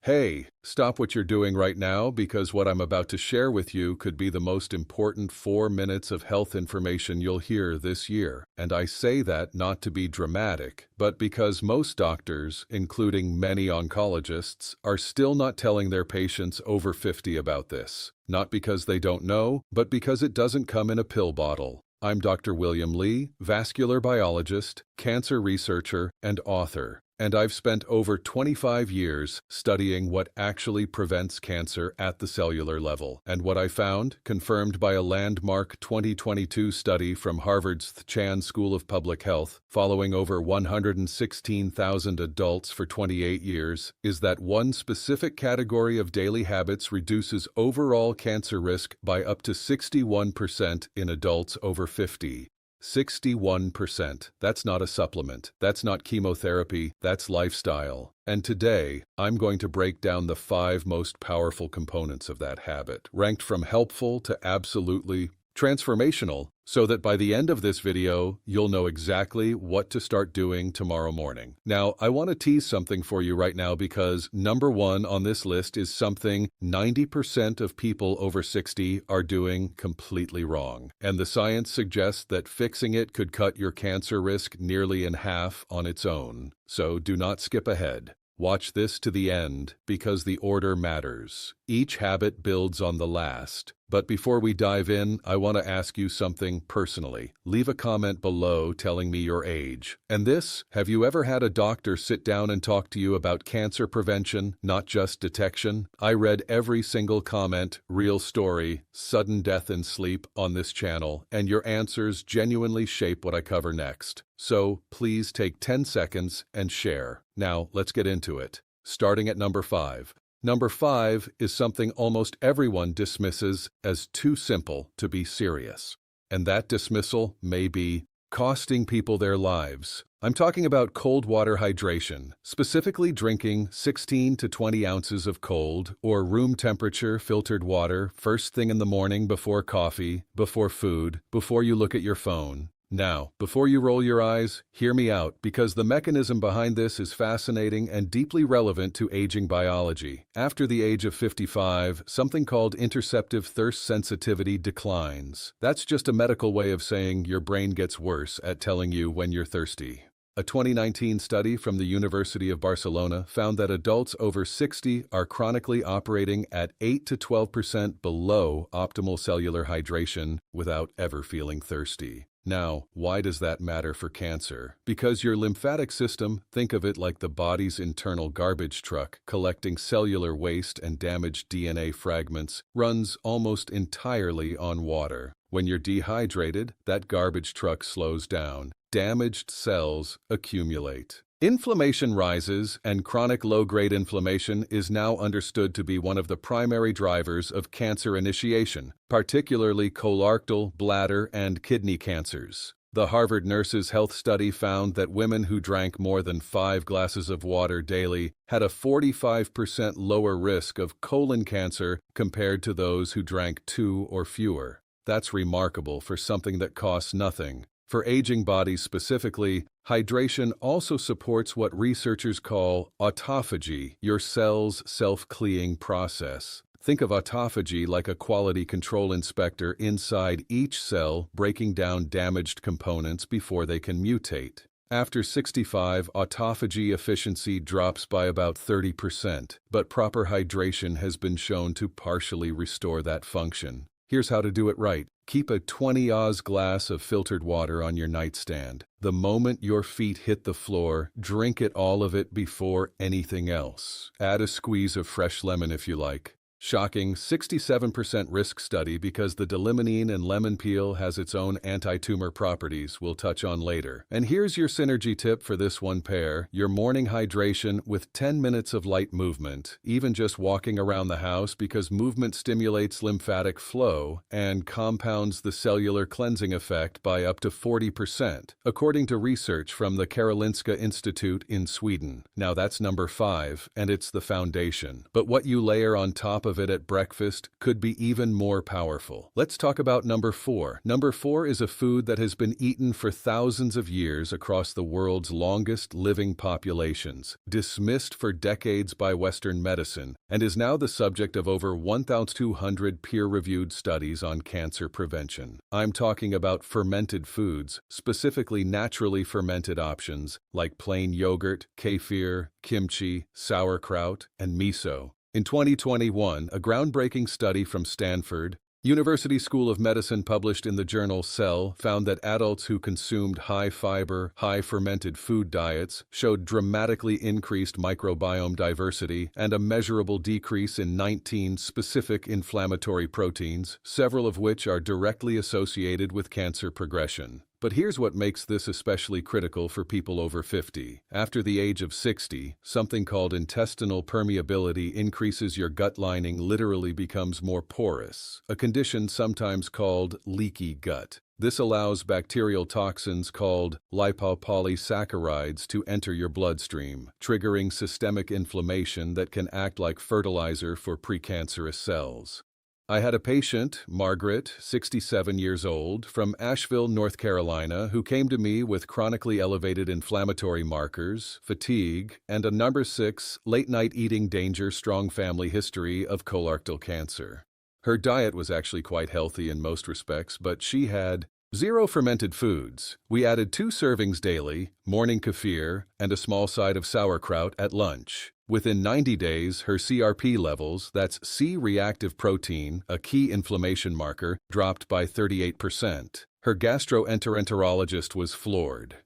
Hey, stop what you're doing right now because what I'm about to share with you could be the most important 4 minutes of health information you'll hear this year. And I say that not to be dramatic, but because most doctors, including many oncologists, are still not telling their patients over 50 about this. Not because they don't know, but because it doesn't come in a pill bottle. I'm Dr. William Lee, vascular biologist, cancer researcher, and author. And I've spent over 25 years studying what actually prevents cancer at the cellular level. And what I found, confirmed by a landmark 2022 study from Harvard's Chan School of Public Health, following over 116,000 adults for 28 years, is that one specific category of daily habits reduces overall cancer risk by up to 61% in adults over 50. 61%. That's not a supplement. That's not chemotherapy. That's lifestyle. And today, I'm going to break down the 5 most powerful components of that habit, ranked from helpful to absolutely transformational, so that by the end of this video, you'll know exactly what to start doing tomorrow morning. Now, I want to tease something for you right now because number 1 on this list is something 90% of people over 60 are doing completely wrong. And the science suggests that fixing it could cut your cancer risk nearly in half on its own. So do not skip ahead. Watch this to the end because the order matters. Each habit builds on the last. But before we dive in, I want to ask you something personally. Leave a comment below telling me your age. And this, have you ever had a doctor sit down and talk to you about cancer prevention, not just detection? I read every single comment, real story, sudden death in sleep on this channel, and your answers genuinely shape what I cover next. So please take 10 seconds and share. Now, let's get into it. Starting at number 5. Number 5 is something almost everyone dismisses as too simple to be serious. And that dismissal may be costing people their lives. I'm talking about cold water hydration, specifically drinking 16 to 20 ounces of cold or room temperature filtered water first thing in the morning before coffee, before food, before you look at your phone. Now, before you roll your eyes, hear me out because the mechanism behind this is fascinating and deeply relevant to aging biology. After the age of 55, something called interceptive thirst sensitivity declines. That's just a medical way of saying your brain gets worse at telling you when you're thirsty. A 2019 study from the University of Barcelona found that adults over 60 are chronically operating at 8 to 12% below optimal cellular hydration without ever feeling thirsty. Now, why does that matter for cancer? Because your lymphatic system, think of it like the body's internal garbage truck, collecting cellular waste and damaged DNA fragments, runs almost entirely on water. When you're dehydrated, that garbage truck slows down. Damaged cells accumulate. Inflammation rises, and chronic low-grade inflammation is now understood to be one of the primary drivers of cancer initiation, particularly colorectal, bladder, and kidney cancers. The Harvard Nurses' Health Study found that women who drank more than 5 glasses of water daily had a 45% lower risk of colon cancer compared to those who drank 2 or fewer. That's remarkable for something that costs nothing. For aging bodies specifically, hydration also supports what researchers call autophagy, your cell's self-cleaning process. Think of autophagy like a quality control inspector inside each cell, breaking down damaged components before they can mutate. After 65, autophagy efficiency drops by about 30%, but proper hydration has been shown to partially restore that function. Here's how to do it right. Keep a 20-oz glass of filtered water on your nightstand. The moment your feet hit the floor, drink all of it before anything else. Add a squeeze of fresh lemon if you like. Shocking 67% risk study because the dilimonene and lemon peel has its own anti-tumor properties we'll touch on later. And here's your synergy tip for this one pair, your morning hydration with 10 minutes of light movement, even just walking around the house because movement stimulates lymphatic flow and compounds the cellular cleansing effect by up to 40%, according to research from the Karolinska Institute in Sweden. Now that's number 5, and it's the foundation. But what you layer on top of of it at breakfast could be even more powerful. Let's talk about number 4. Number 4 is a food that has been eaten for thousands of years across the world's longest living populations, dismissed for decades by Western medicine, and is now the subject of over 1,200 peer-reviewed studies on cancer prevention. I'm talking about fermented foods, specifically naturally fermented options like plain yogurt, kefir, kimchi, sauerkraut, and miso. In 2021, a groundbreaking study from Stanford University School of Medicine published in the journal Cell found that adults who consumed high-fiber, high-fermented food diets showed dramatically increased microbiome diversity and a measurable decrease in 19 specific inflammatory proteins, several of which are directly associated with cancer progression. But here's what makes this especially critical for people over 50. After the age of 60, something called intestinal permeability increases. Your gut lining literally becomes more porous, a condition sometimes called leaky gut. This allows bacterial toxins called lipopolysaccharides to enter your bloodstream, triggering systemic inflammation that can act like fertilizer for precancerous cells. I had a patient, Margaret, 67 years old, from Asheville, North Carolina, who came to me with chronically elevated inflammatory markers, fatigue, and a number 6 late-night eating danger strong family history of colorectal cancer. Her diet was actually quite healthy in most respects, but she had 0 fermented foods. We added 2 servings daily, morning kefir, and a small side of sauerkraut at lunch. Within 90 days, her CRP levels, that's C-reactive protein, a key inflammation marker, dropped by 38%. Her gastroenterologist was floored.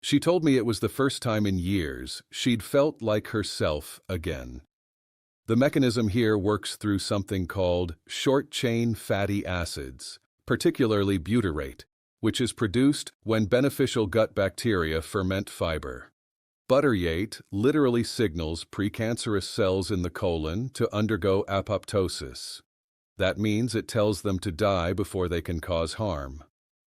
She told me it was the first time in years she'd felt like herself again. The mechanism here works through something called short-chain fatty acids, particularly butyrate, which is produced when beneficial gut bacteria ferment fiber. Butyrate literally signals precancerous cells in the colon to undergo apoptosis. That means it tells them to die before they can cause harm.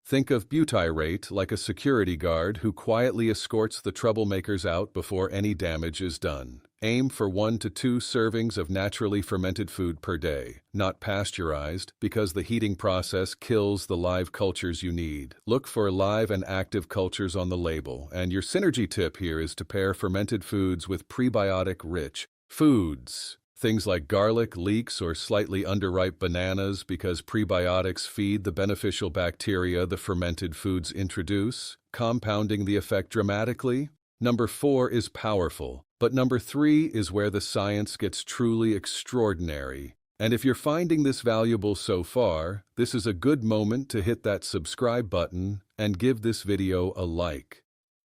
Think of butyrate like a security guard who quietly escorts the troublemakers out before any damage is done. Aim for 1 to 2 servings of naturally fermented food per day, not pasteurized, because the heating process kills the live cultures you need. Look for live and active cultures on the label, and your synergy tip here is to pair fermented foods with prebiotic-rich foods. Things like garlic, leeks, or slightly underripe bananas because prebiotics feed the beneficial bacteria the fermented foods introduce, compounding the effect dramatically. Number 4 is powerful, but number 3 is where the science gets truly extraordinary. And if you're finding this valuable so far, this is a good moment to hit that subscribe button and give this video a like.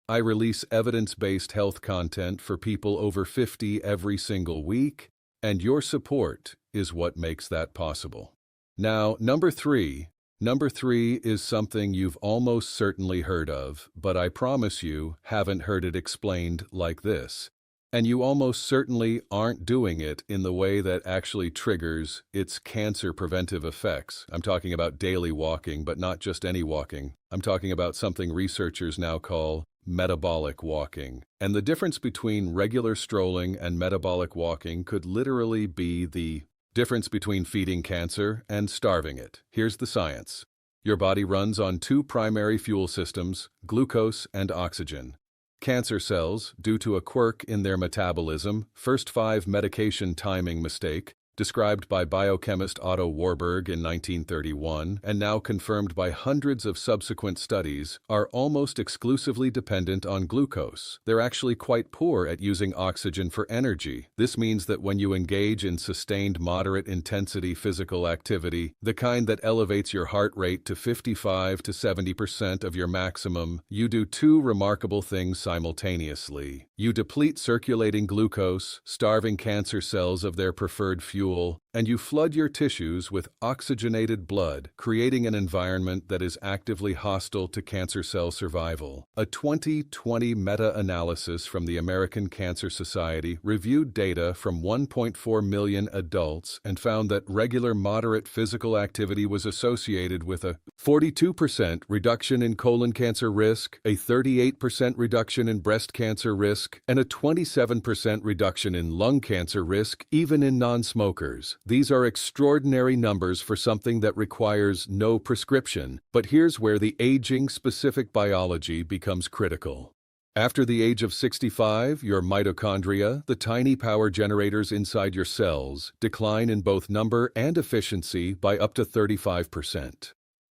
I release evidence-based health content for people over 50 every single week, and your support is what makes that possible. Now, number 3 is something you've almost certainly heard of, but I promise you haven't heard it explained like this. And you almost certainly aren't doing it in the way that actually triggers its cancer preventive effects. I'm talking about daily walking, but not just any walking. I'm talking about something researchers now call metabolic walking. And the difference between regular strolling and metabolic walking could literally be the difference between feeding cancer and starving it. Here's the science. Your body runs on 2 primary fuel systems, glucose and oxygen. Cancer cells, due to a quirk in their metabolism, first 5 medication timing mistake, described by biochemist Otto Warburg in 1931 and now confirmed by hundreds of subsequent studies, are almost exclusively dependent on glucose. They're actually quite poor at using oxygen for energy. This means that when you engage in sustained moderate-intensity physical activity, the kind that elevates your heart rate to 55 to 70% of your maximum, you do 2 remarkable things simultaneously. You deplete circulating glucose, starving cancer cells of their preferred fuel, and you flood your tissues with oxygenated blood, creating an environment that is actively hostile to cancer cell survival. A 2020 meta-analysis from the American Cancer Society reviewed data from 1.4 million adults and found that regular moderate physical activity was associated with a 42% reduction in colon cancer risk, a 38% reduction in breast cancer risk, and a 27% reduction in lung cancer risk, even in non-smokers. smokers. These are extraordinary numbers for something that requires no prescription. But here's where the aging-specific biology becomes critical. After the age of 65, your mitochondria, the tiny power generators inside your cells, decline in both number and efficiency by up to 35%.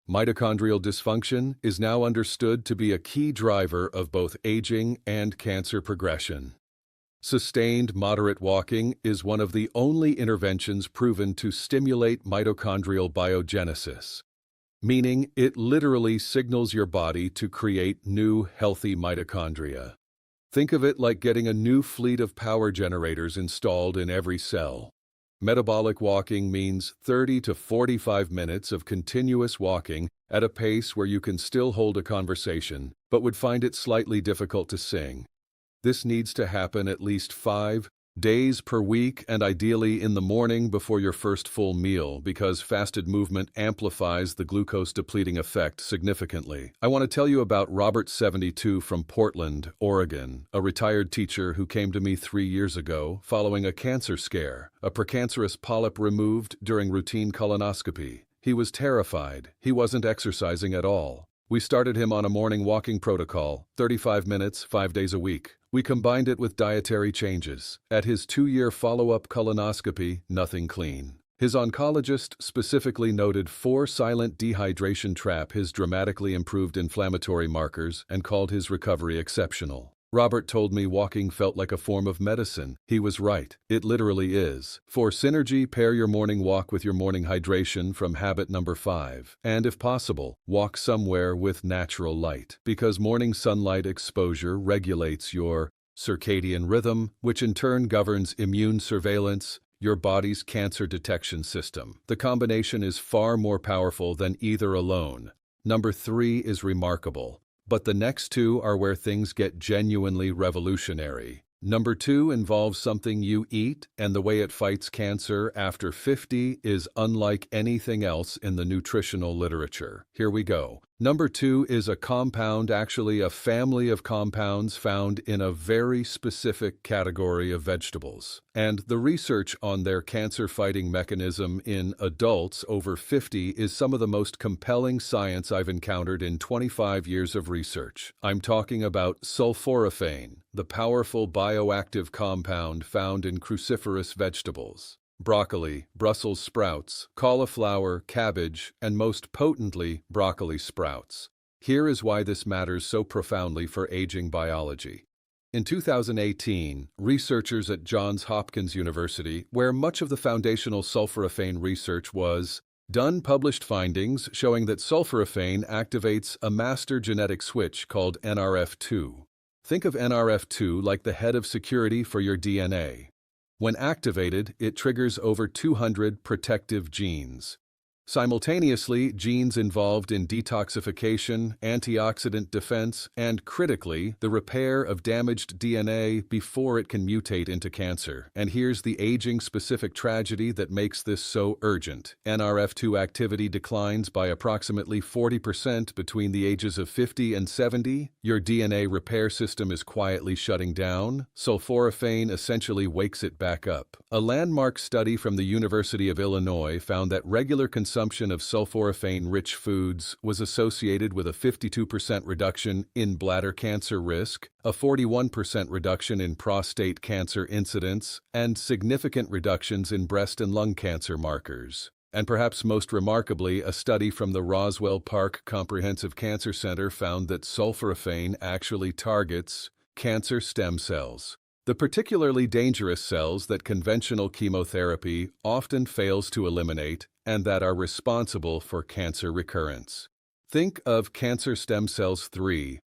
Mitochondrial dysfunction is now understood to be a key driver of both aging and cancer progression. Sustained moderate walking is one of the only interventions proven to stimulate mitochondrial biogenesis, meaning it literally signals your body to create new, healthy mitochondria. Think of it like getting a new fleet of power generators installed in every cell. Metabolic walking means 30 to 45 minutes of continuous walking at a pace where you can still hold a conversation, but would find it slightly difficult to sing. This needs to happen at least 5 days per week, and ideally in the morning before your first full meal, because fasted movement amplifies the glucose-depleting effect significantly. I want to tell you about Robert, 72, from Portland, Oregon, a retired teacher who came to me 3 years ago following a cancer scare, a precancerous polyp removed during routine colonoscopy. He was terrified. He wasn't exercising at all. We started him on a morning walking protocol, 35 minutes, 5 days a week. We combined it with dietary changes. At his 2-year follow-up colonoscopy, nothing clean. His oncologist specifically noted 4 silent dehydration trap his dramatically improved inflammatory markers and called his recovery exceptional. Robert told me walking felt like a form of medicine. He was right. It literally is. For synergy, pair your morning walk with your morning hydration from habit number 5. And if possible, walk somewhere with natural light, because morning sunlight exposure regulates your circadian rhythm, which in turn governs immune surveillance, your body's cancer detection system. The combination is far more powerful than either alone. Number 3 is remarkable. But the next 2 are where things get genuinely revolutionary. Number 2 involves something you eat, and the way it fights cancer after 50 is unlike anything else in the nutritional literature. Here we go. Number 2 is a compound, actually a family of compounds found in a very specific category of vegetables. And the research on their cancer-fighting mechanism in adults over 50 is some of the most compelling science I've encountered in 25 years of research. I'm talking about sulforaphane, the powerful bioactive compound found in cruciferous vegetables. Broccoli, Brussels sprouts, cauliflower, cabbage, and most potently, broccoli sprouts. Here is why this matters so profoundly for aging biology. In 2018, researchers at Johns Hopkins University, where much of the foundational sulforaphane research was done, published findings showing that sulforaphane activates a master genetic switch called NRF2. Think of NRF2 like the head of security for your DNA. When activated, it triggers over 200 protective genes. Simultaneously, genes involved in detoxification, antioxidant defense, and critically, the repair of damaged DNA before it can mutate into cancer. And here's the aging-specific tragedy that makes this so urgent. NRF2 activity declines by approximately 40% between the ages of 50 and 70. Your DNA repair system is quietly shutting down. Sulforaphane essentially wakes it back up. A landmark study from the University of Illinois found that regular consumption of sulforaphane-rich foods was associated with a 52% reduction in bladder cancer risk, a 41% reduction in prostate cancer incidence, and significant reductions in breast and lung cancer markers. And perhaps most remarkably, a study from the Roswell Park Comprehensive Cancer Center found that sulforaphane actually targets cancer stem cells, the particularly dangerous cells that conventional chemotherapy often fails to eliminate and that are responsible for cancer recurrence. Think of cancer stem cells 3.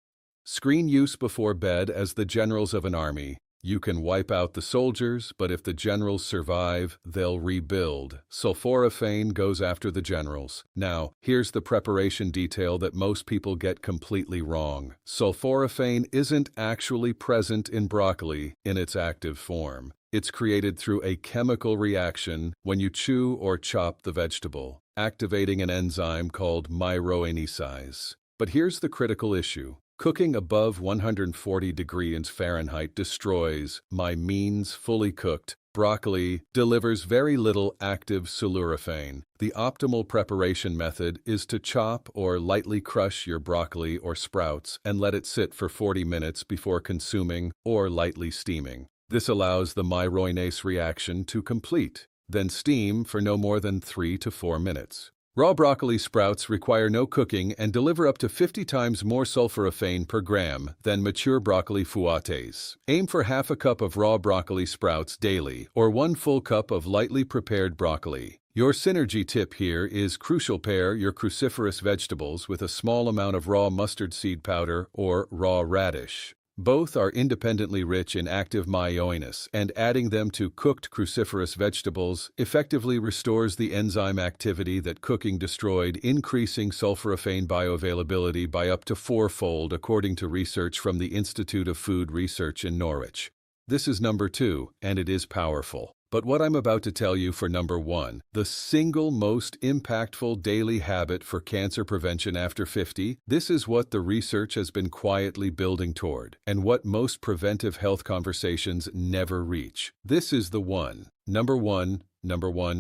Screen use before bed as the generals of an army. You can wipe out the soldiers, but if the generals survive, they'll rebuild. Sulforaphane goes after the generals. Now, here's the preparation detail that most people get completely wrong. Sulforaphane isn't actually present in broccoli in its active form. It's created through a chemical reaction when you chew or chop the vegetable, activating an enzyme called myroinescence. But here's the critical issue. Cooking above 140 degrees Fahrenheit destroys, means fully cooked, Broccoli delivers very little active sulforaphane. The optimal preparation method is to chop or lightly crush your broccoli or sprouts and let it sit for 40 minutes before consuming or lightly steaming. This allows the myroinase reaction to complete. Then steam for no more than 3 to 4 minutes. Raw broccoli sprouts require no cooking and deliver up to 50 times more sulforaphane per gram than mature broccoli fouettes. Aim for half a cup of raw broccoli sprouts daily or 1 full cup of lightly prepared broccoli. Your synergy tip here is crucial: pair your cruciferous vegetables with a small amount of raw mustard seed powder or raw radish. Both are independently rich in active myroinase, and adding them to cooked cruciferous vegetables effectively restores the enzyme activity that cooking destroyed, increasing sulforaphane bioavailability by up to 4-fold, according to research from the Institute of Food Research in Norwich. This is number 2, and it is powerful. But what I'm about to tell you for number 1, the single most impactful daily habit for cancer prevention after 50, this is what the research has been quietly building toward, and what most preventive health conversations never reach. This is the one. Number one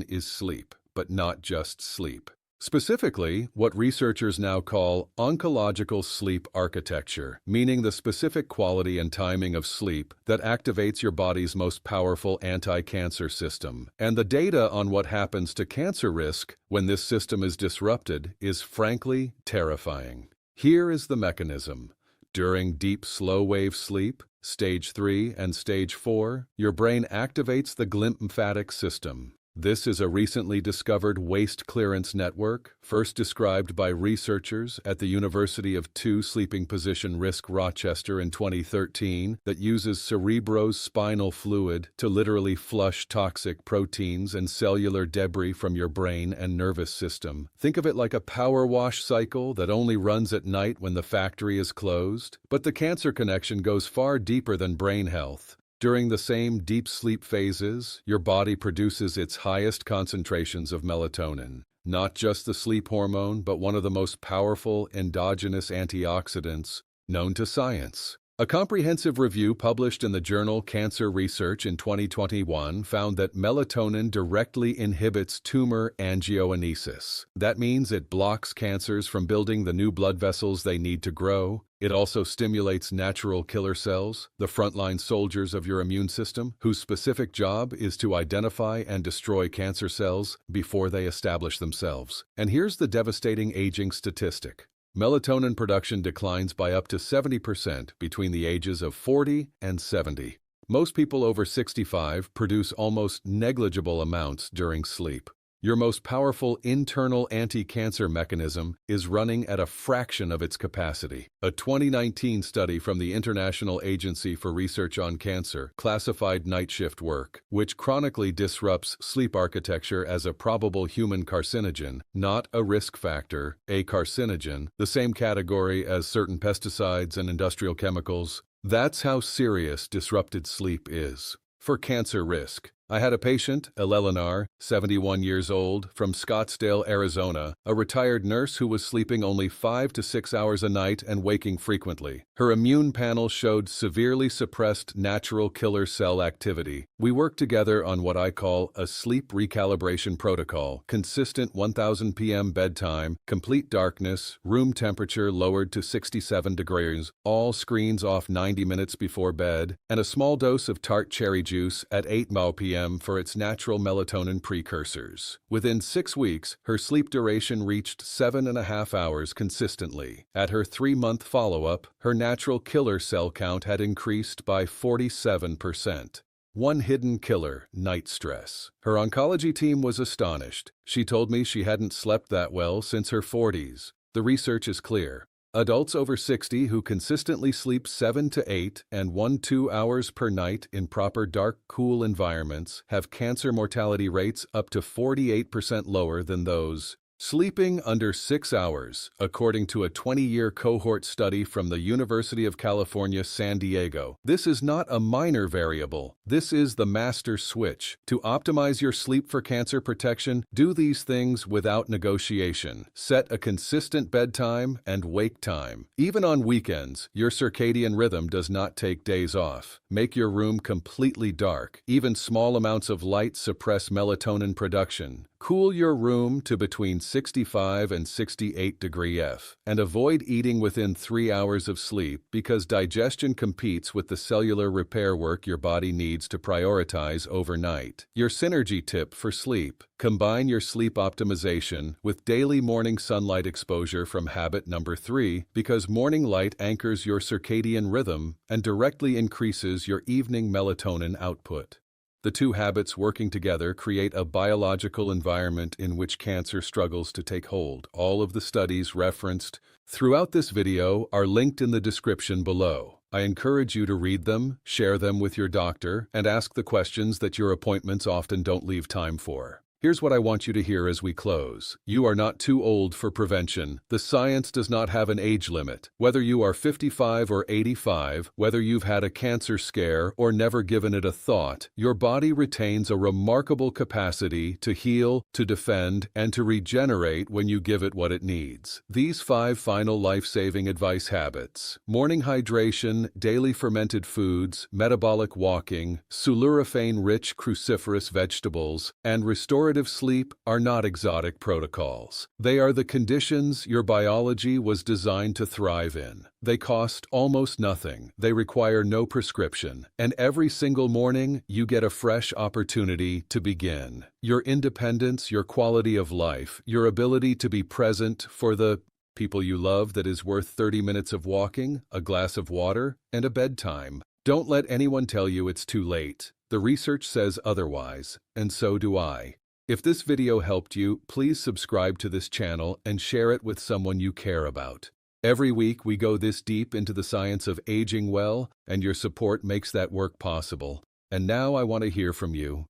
is sleep, but not just sleep. Specifically, what researchers now call oncological sleep architecture, meaning the specific quality and timing of sleep that activates your body's most powerful anti-cancer system. And the data on what happens to cancer risk when this system is disrupted is frankly terrifying. Here is the mechanism. During deep slow-wave sleep, stage 3 and stage 4, your brain activates the glymphatic system. This is a recently discovered waste clearance network, first described by researchers at the University of Two Sleeping Position Risk Rochester in 2013, that uses cerebrospinal fluid to literally flush toxic proteins and cellular debris from your brain and nervous system. Think of it like a power wash cycle that only runs at night when the factory is closed. But the cancer connection goes far deeper than brain health. During the same deep sleep phases, your body produces its highest concentrations of melatonin, not just the sleep hormone, but one of the most powerful endogenous antioxidants known to science. A comprehensive review published in the journal Cancer Research in 2021 found that melatonin directly inhibits tumor angiogenesis. That means it blocks cancers from building the new blood vessels they need to grow. It also stimulates natural killer cells, the frontline soldiers of your immune system, whose specific job is to identify and destroy cancer cells before they establish themselves. And here's the devastating aging statistic. Melatonin production declines by up to 70% between the ages of 40 and 70. Most people over 65 produce almost negligible amounts during sleep. Your most powerful internal anti-cancer mechanism is running at a fraction of its capacity. A 2019 study from the International Agency for Research on Cancer classified night shift work, which chronically disrupts sleep architecture, as a probable human carcinogen, not a risk factor, a carcinogen, the same category as certain pesticides and industrial chemicals. That's how serious disrupted sleep is for cancer risk. I had a patient, Eleanor, 71 years old, from Scottsdale, Arizona, a retired nurse who was sleeping only 5 to 6 hours a night and waking frequently. Her immune panel showed severely suppressed natural killer cell activity. We worked together on what I call a sleep recalibration protocol: consistent 1000 p.m. bedtime, complete darkness, room temperature lowered to 67 degrees, all screens off 90 minutes before bed, and a small dose of tart cherry juice at 8 p.m. for its natural melatonin precursors. Within 6 weeks, her sleep duration reached 7.5 hours consistently. At her 3-month follow-up, her natural killer cell count had increased by 47%. One hidden killer: night stress. Her oncology team was astonished. She told me she hadn't slept that well since her 40s. The research is clear. Adults over 60 who consistently sleep 7 to 8 and 2 hours per night in proper dark, cool environments have cancer mortality rates up to 48% lower than those Sleeping under 6 hours, according to a 20-year cohort study from the University of California, San Diego. This is not a minor variable. This is the master switch. To optimize your sleep for cancer protection, do these things without negotiation. Set a consistent bedtime and wake time. Even on weekends, your circadian rhythm does not take days off. Make your room completely dark. Even small amounts of light suppress melatonin production. Cool your room to between 65 and 68 degree F, and avoid eating within 3 hours of sleep because digestion competes with the cellular repair work your body needs to prioritize overnight. Your synergy tip for sleep: combine your sleep optimization with daily morning sunlight exposure from habit number 3 because morning light anchors your circadian rhythm and directly increases your evening melatonin output. The two habits working together create a biological environment in which cancer struggles to take hold. All of the studies referenced throughout this video are linked in the description below. I encourage you to read them, share them with your doctor, and ask the questions that your appointments often don't leave time for. Here's what I want you to hear as we close. You are not too old for prevention. The science does not have an age limit. Whether you are 55 or 85, whether you've had a cancer scare or never given it a thought, your body retains a remarkable capacity to heal, to defend, and to regenerate when you give it what it needs. These 5 final life-saving advice habits: morning hydration, daily fermented foods, metabolic walking, sulforaphane-rich cruciferous vegetables, and restorative sleep are not exotic protocols. They are the conditions your biology was designed to thrive in. They cost almost nothing. They require no prescription. And every single morning, you get a fresh opportunity to begin. Your independence, your quality of life, your ability to be present for the people you love that is worth 30 minutes of walking, a glass of water, and a bedtime. Don't let anyone tell you it's too late. The research says otherwise, and so do I. If this video helped you, please subscribe to this channel and share it with someone you care about. Every week we go this deep into the science of aging well, and your support makes that work possible. And now I want to hear from you.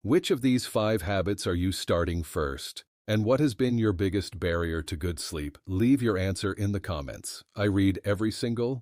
Which of these 5 habits are you starting first? And what has been your biggest barrier to good sleep? Leave your answer in the comments. I read every single